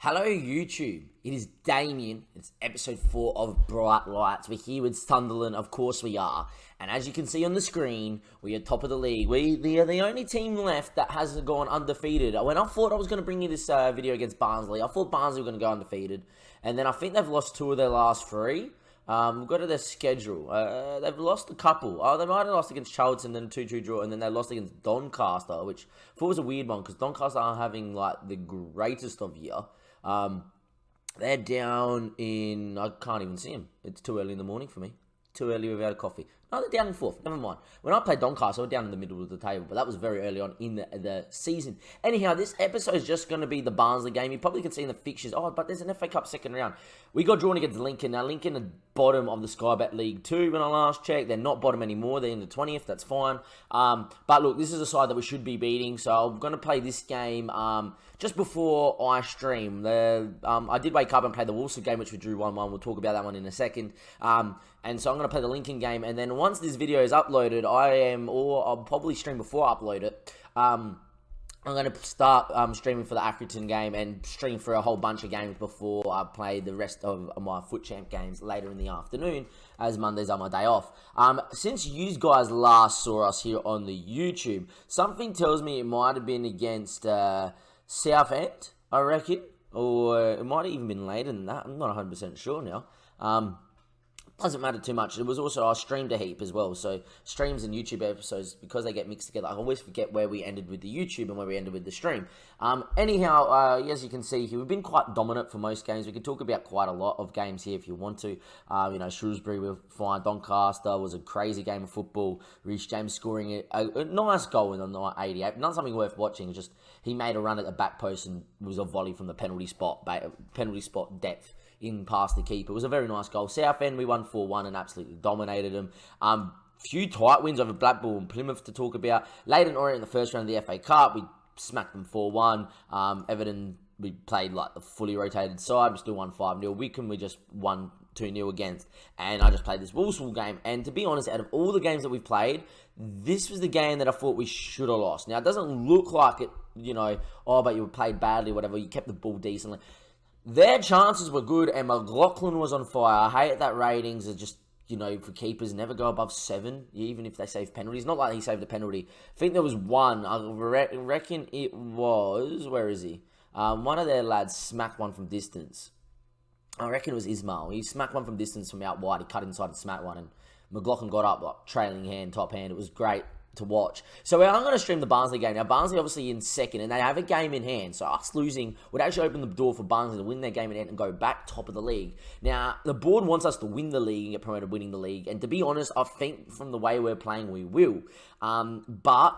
Hello YouTube, it is Damien. It's episode 4 of Bright Lights. We're here with Sunderland, of course we are. And as you can see on the screen, we are top of the league. We are the only team left that hasn't gone undefeated. When I thought I was going to bring you this video against Barnsley, I thought Barnsley were going to go undefeated. And then I think they've lost 2 of their last 3. We've got to their schedule. They've lost a couple. They might have lost against Charlton, then 2-2 draw, and then they lost against Doncaster, which I thought was a weird one, because Doncaster are having like the greatest of year. They're down in, I can't even see them. It's too early in the morning for me. Too early without a coffee. No, they're down in 4th. Never mind. When I played Doncaster, I was down in the middle of the table, but that was very early on in the season. Anyhow, this episode is just going to be the Barnsley game. You probably can see in the fixtures. Oh, but there's an FA Cup second round. We got drawn against Lincoln. Now, Lincoln are bottom of the Sky Bet League 2 when I last checked. They're not bottom anymore. They're in the 20th. That's fine. But look, this is a side that we should be beating. So I'm going to play this game just before I stream. I did wake up and play the Wolves game, which we drew 1-1. We'll talk about that one in a second. And so I'm going to play the Lincoln game. And then once this video is uploaded, I'll probably stream before I upload it. I'm going to start streaming for the Accrington game and stream for a whole bunch of games before I play the rest of my Foot Champ games later in the afternoon, as Mondays are my day off. Since you guys last saw us here on the YouTube, something tells me it might have been against Southend, I reckon. Or it might have even been later than that. I'm not 100% sure now. Doesn't matter too much. It was also, I streamed a heap as well. So streams and YouTube episodes, because they get mixed together, I always forget where we ended with the YouTube and where we ended with the stream. Anyhow, as you can see here, we've been quite dominant for most games. We could talk about quite a lot of games here if you want to. You know, Shrewsbury were fine. Doncaster was a crazy game of football. Rich James scoring a nice goal in the 88. Not something worth watching. It's just he made a run at the back post and it was a volley from the penalty spot depth in past the keeper. It was a very nice goal. Southend, we won 4-1 and absolutely dominated them. Few tight wins over Blackpool and Plymouth to talk about. Leyton Orient in the first round of the FA Cup, we smacked them 4-1. Everton, we played like the fully rotated side. We still won 5-0. Wycombe, we just won 2-0 against. And I just played this Wolves game. And to be honest, out of all the games that we've played, this was the game that I thought we should have lost. Now, it doesn't look like it, you know, oh, but you played badly, whatever. You kept the ball decently. Their chances were good, and McLaughlin was on fire. I hate that ratings are just, you know, for keepers, never go above 7, even if they save penalties. Not like he saved a penalty. I think there was one. I reckon it was, where is he? One of their lads smacked one from distance. I reckon it was Ismail. He smacked one from distance from out wide. He cut inside and smacked one, and McLaughlin got up, like, trailing hand, top hand. It was great to watch. So I'm going to stream the Barnsley game. Now, Barnsley obviously in second, and they have a game in hand. So us losing would actually open the door for Barnsley to win their game in hand and go back top of the league. Now, the board wants us to win the league and get promoted winning the league. And to be honest, I think from the way we're playing, we will. But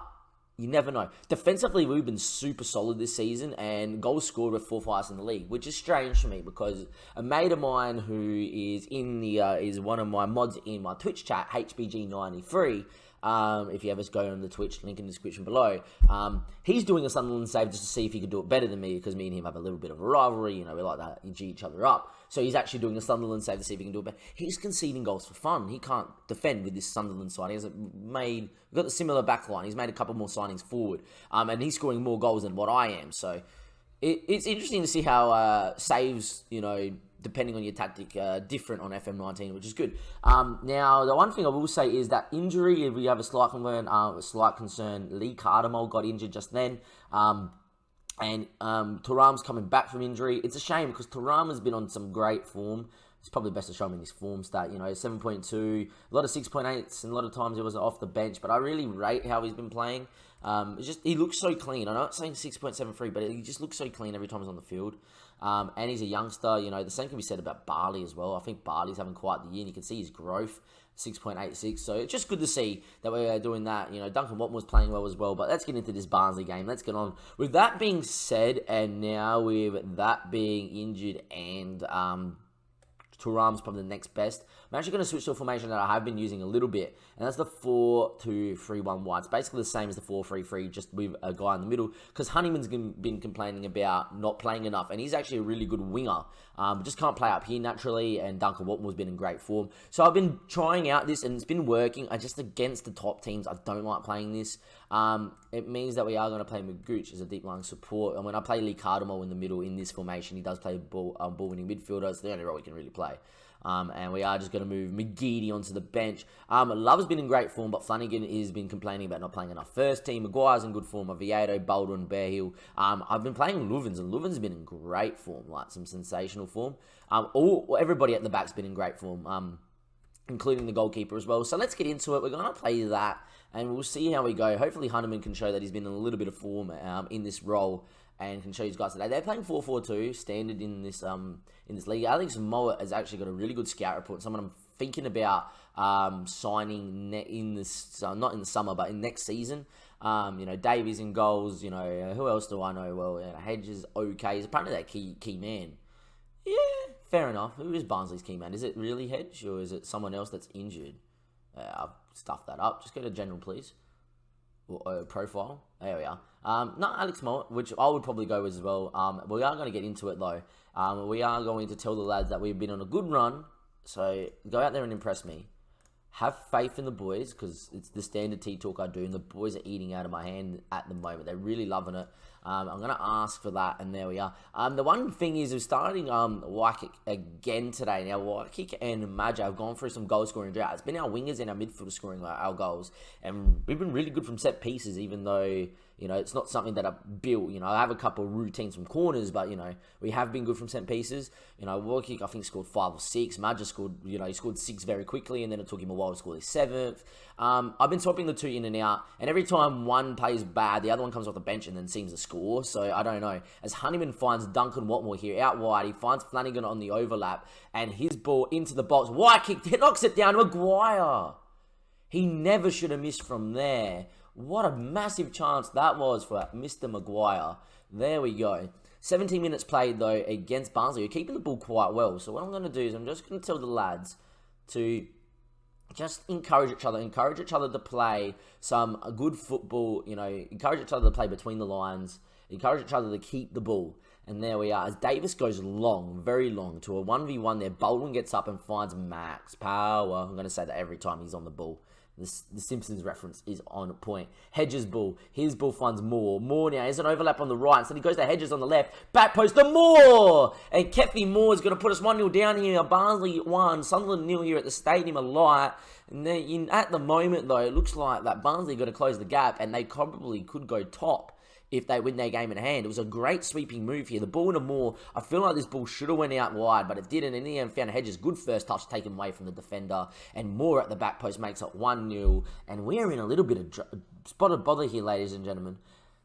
you never know. Defensively, we've been super solid this season, and goals scored with 4th highest in the league, which is strange for me because a mate of mine who is in the is one of my mods in my Twitch chat, HBG93. If you ever go on the Twitch, link in the description below. He's doing a Sunderland save just to see if he could do it better than me, because me and him have a little bit of a rivalry. You know, we like to G each other up. So he's actually doing a Sunderland save to see if he can do it better. He's conceding goals for fun. He can't defend with this Sunderland side. He hasn't made, we've got a similar back line. He's made a couple more signings forward. And he's scoring more goals than what I am. So it's interesting to see how saves, you know, depending on your tactic, different on FM19, which is good. Now, the one thing I will say is that injury, if we have a slight concern, Lee Cardamole got injured just then. And Thuram's coming back from injury. It's a shame because Thuram has been on some great form. It's probably best to show him in his form stat, you know, 7.2, a lot of 6.8s, and a lot of times he was off the bench, but I really rate how he's been playing. It's just, he looks so clean. I'm not saying 6.73, but he just looks so clean every time he's on the field. And he's a youngster, you know, the same can be said about Barley as well. I think Barley's having quite the year, and you can see his growth, 6.86. So it's just good to see that we're doing that. You know, Duncan Watton was playing well as well, but let's get into this Barnsley game. Let's get on. With that being said, and now with that being injured and Thuram's probably the next best, I'm actually going to switch to a formation that I have been using a little bit, and that's the 4-2-3-1 wide. It's basically the same as the 4-3-3, just with a guy in the middle, because Honeyman's been complaining about not playing enough, and he's actually a really good winger, just can't play up here naturally, and Duncan Watton has been in great form. So I've been trying out this, and it's been working. I just, against the top teams, I don't like playing this. it means that we are going to play Magooch as a deep line support. And when I play Lee Cardamore in the middle in this formation, he does play ball-winning midfielder. It's the only role he can really play. And we are just going to move McGeady onto the bench. Love's been in great form, but Flanagan has been complaining about not playing enough first team. Maguire's in good form. Oviedo, Baldwin, Bearhill. I've been playing Louvens, and Louvens has been in great form, like some sensational form. Everybody at the back's been in great form, including the goalkeeper as well. So let's get into it. We're going to play that, and we'll see how we go. Hopefully Hunterman can show that he's been in a little bit of form in this role, and can show you guys today. They're playing 4-4-2 standard in this league. Alex Mowat has actually got a really good scout report. Someone I'm thinking about signing in this, not in the summer, but in next season. Davies in goals. Who else do I know? Well, Hedges, okay. He's apparently that key man. Yeah, fair enough. Who is Barnsley's key man? Is it really Hedge, or is it someone else that's injured? I've stuffed that up. Just go to general, please. Or profile. There we are. Not Alex Mowat, which I would probably go with as well. We are going to get into it, though. We are going to tell the lads that we've been on a good run. So go out there and impress me. Have faith in the boys, because it's the standard T-talk I do, and the boys are eating out of my hand at the moment. They're really loving it. I'm going to ask for that, and there we are. The one thing is we're starting Waikik again today. Now, Waikik and Maja have gone through some goal-scoring drought. It's been our wingers and our midfielders scoring our goals, and we've been really good from set pieces, even though, it's not something that I built. I have a couple of routines from corners, but, we have been good from set pieces. Waikik, I think, scored 5 or 6. Maja scored, he scored 6 very quickly, and then it took him a while to score his 7th. I've been swapping the two in and out, and every time one plays bad, the other one comes off the bench and then seems to score. So I don't know. As Honeyman finds Duncan Watmore here out wide, he finds Flanagan on the overlap, and his ball into the box. Waikik knocks it down. Maguire. He never should have missed from there. What a massive chance that was for Mr. Maguire. There we go. 17 minutes played, though, against Barnsley. We're keeping the ball quite well. So what I'm going to do is I'm just going to tell the lads to just encourage each other to play some good football, encourage each other to play between the lines, encourage each other to keep the ball. And there we are. As Davis goes long, very long, to a 1v1 there, Baldwin gets up and finds Max Power. I'm going to say that every time he's on the ball. The Simpsons reference is on point. Hedges' ball. His ball finds Moore. Moore now has an overlap on the right. So he goes to Hedges on the left. Back post to Moore. And Kefi Moore is going to put us 1-0 down here. Barnsley 1. Sunderland 0 here at the Stadium of Light. And then at the moment, though, it looks like that Barnsley got to close the gap. And they probably could go top if they win their game in hand. It was a great sweeping move here. The ball into Moore. I feel like this ball should have went out wide, but it didn't. In the end, found Hedges. Good first touch taken away from the defender. And Moore at the back post makes it 1-0. And we're in a little bit of spot of bother here, ladies and gentlemen.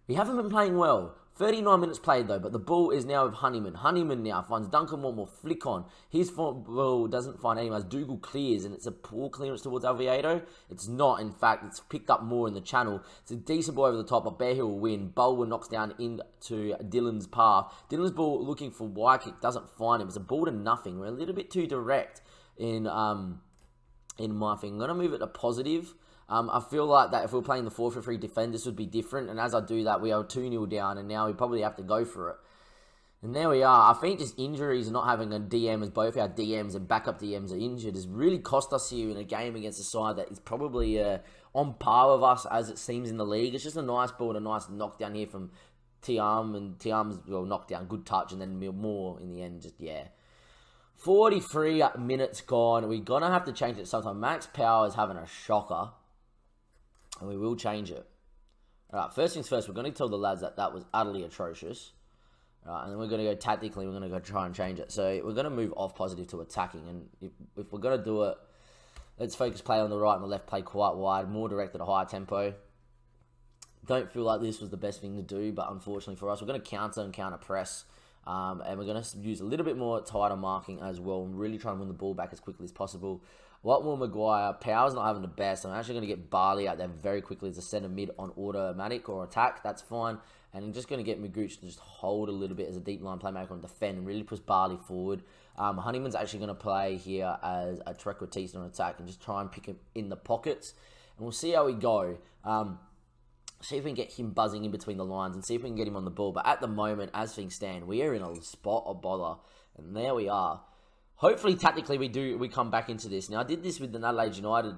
We haven't been playing well. 39 minutes played, though, but the ball is now with Honeyman. Honeyman now finds Duncan Watmore, flick on. His ball doesn't find anyone as Dougal clears, and it's a poor clearance towards Oviedo. It's not, in fact. It's picked up more in the channel. It's a decent ball over the top, but Bearhill will win. Baldwin knocks down into Dylan's path. Dylan's ball looking for Waikik, doesn't find him. It's a ball to nothing. We're a little bit too direct in my thing. I'm going to move it to positive. I feel like that if we were playing the 4-3 defend, this would be different. And as I do that, we are 2-0 down, and now we probably have to go for it. And there we are. I think just injuries and not having a DM, as both our DMs and backup DMs are injured, has really cost us here in a game against a side that is probably on par with us as it seems in the league. It's just a nice ball and a nice knockdown here from Tiam, and Tiam's knockdown, good touch, and then more in the end. Just 43 minutes gone. We're gonna have to change it sometime. Max Power is having a shocker. And we will change it. Alright, first things first, we're going to tell the lads that was utterly atrocious. Alright, and then we're going to go tactically, we're going to go try and change it. So we're going to move off positive to attacking. And if we're going to do it, let's focus play on the right and the left, play quite wide, more direct at a higher tempo. Don't feel like this was the best thing to do, but unfortunately for us, we're going to counter and counter press. And we're going to use a little bit more tighter marking as well, and really try and win the ball back as quickly as possible. Watmore, Maguire, Power's not having the best. I'm actually going to get Barley out there very quickly as a centre mid on automatic or attack. That's fine. And I'm just going to get Magooch to just hold a little bit as a deep line playmaker and defend and really push Barley forward. Honeyman's actually going to play here as a trequartiste on attack and just try and pick him in the pockets. And we'll see how we go. See if we can get him buzzing in between the lines and see if we can get him on the ball. But at the moment, as things stand, we are in a spot of bother. And there we are. Hopefully, tactically, we come back into this. Now, I did this with the Adelaide United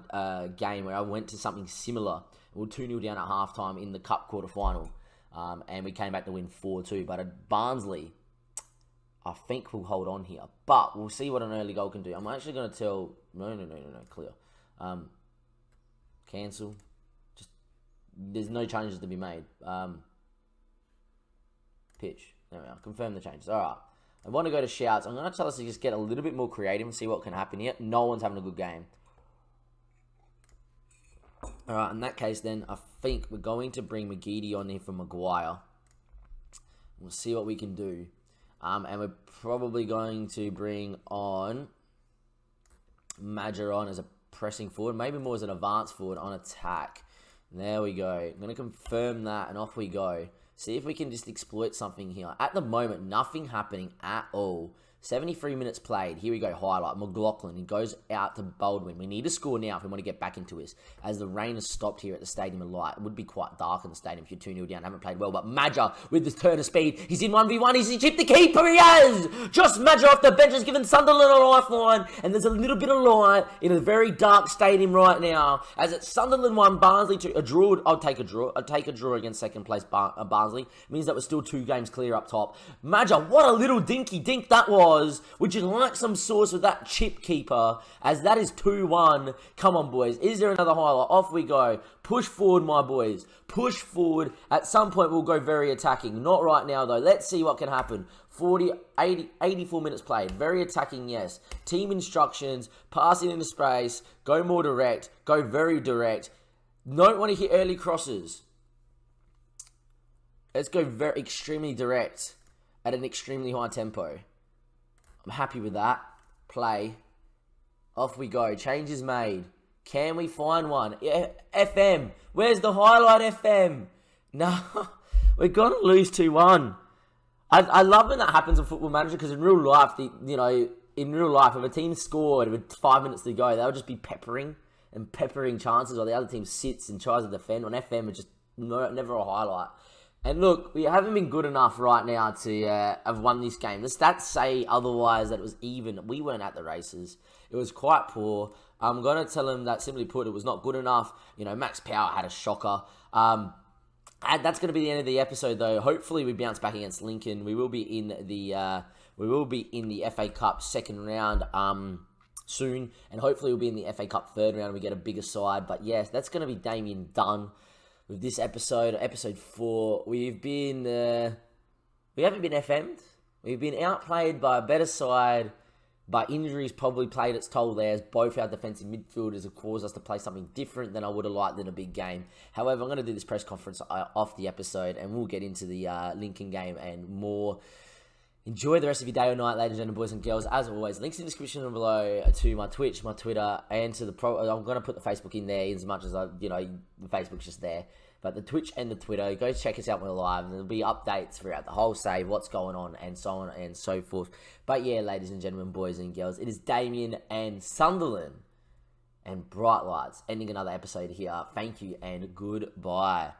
game where I went to something similar. We were 2-0 down at halftime in the Cup quarter-final. And we came back to win 4-2. But at Barnsley, I think we'll hold on here. But we'll see what an early goal can do. I'm actually going to tell... No, clear. Cancel. There's no changes to be made. Pitch. There we are. Confirm the changes. All right. I want to go to shouts. I'm going to tell us to just get a little bit more creative and see what can happen here. No one's having a good game. All right. In that case, then, I think we're going to bring McGeady on here for Maguire. We'll see what we can do. And we're probably going to bring on Majer on as a pressing forward. Maybe more as an advanced forward on attack. There we go. I'm going to confirm that, and off we go. See if we can just exploit something here. At the moment, nothing happening at all. 73 minutes played. Here we go. Highlight. McLaughlin. He goes out to Baldwin. We need to score now if we want to get back into this. As the rain has stopped here at the Stadium of Light. It would be quite dark in the stadium if you're 2-0 down. Haven't played well. But Majer with the turn of speed. He's in 1v1. He's chipped the keeper. He has! Just Majer off the bench has given Sunderland a lifeline. And there's a little bit of light in a very dark stadium right now. As it's Sunderland 1, Barnsley 2. A draw. I'll take a draw. I'll take a draw against second place Barnsley. It means that we're still 2 games clear up top. Majer, what a little dinky dink that was. Would you like some sauce with that chip keeper? As that is 2-1. Come on, boys. Is there another highlight? Off we go. Push forward, my boys. Push forward. At some point, we'll go very attacking. Not right now, though. Let's see what can happen. 84 minutes played. Very attacking, yes. Team instructions. Passing into space. Go more direct. Go very direct. Don't want to hit early crosses. Let's go very extremely direct at an extremely high tempo. I'm happy with that. Play. Off we go. Change is made. Can we find one? Yeah, FM. Where's the highlight, FM? No. We're going to lose 2-1. I love when that happens in Football Manager because in real life, in real life, if a team scored with 5 minutes to go, they'll just be peppering chances while the other team sits and tries to defend. On FM, it's just never a highlight. And look, we haven't been good enough right now to have won this game. The stats say otherwise, that it was even. We weren't at the races. It was quite poor. I'm going to tell him that, simply put, it was not good enough. Max Power had a shocker. And that's going to be the end of the episode, though. Hopefully, we bounce back against Lincoln. We will be in the FA Cup second round soon. And hopefully, we'll be in the FA Cup third round and we get a bigger side. But yes, that's going to be Damien done. With this episode 4, we haven't been FM'd. We've been outplayed by a better side, but injuries probably played its toll there, as both our defensive midfielders have caused us to play something different than I would have liked in a big game. However, I'm going to do this press conference off the episode, and we'll get into the Lincoln game and more. Enjoy the rest of your day or night, ladies and gentlemen, boys and girls. As always, links in the description below to my Twitch, my Twitter, and to I'm going to put the Facebook in there as much as the Facebook's just there. But the Twitch and the Twitter, go check us out when we're live. And there'll be updates throughout the whole save, what's going on and so forth. But yeah, ladies and gentlemen, boys and girls, it is Damien and Sunderland and Bright Lights ending another episode here. Thank you and goodbye.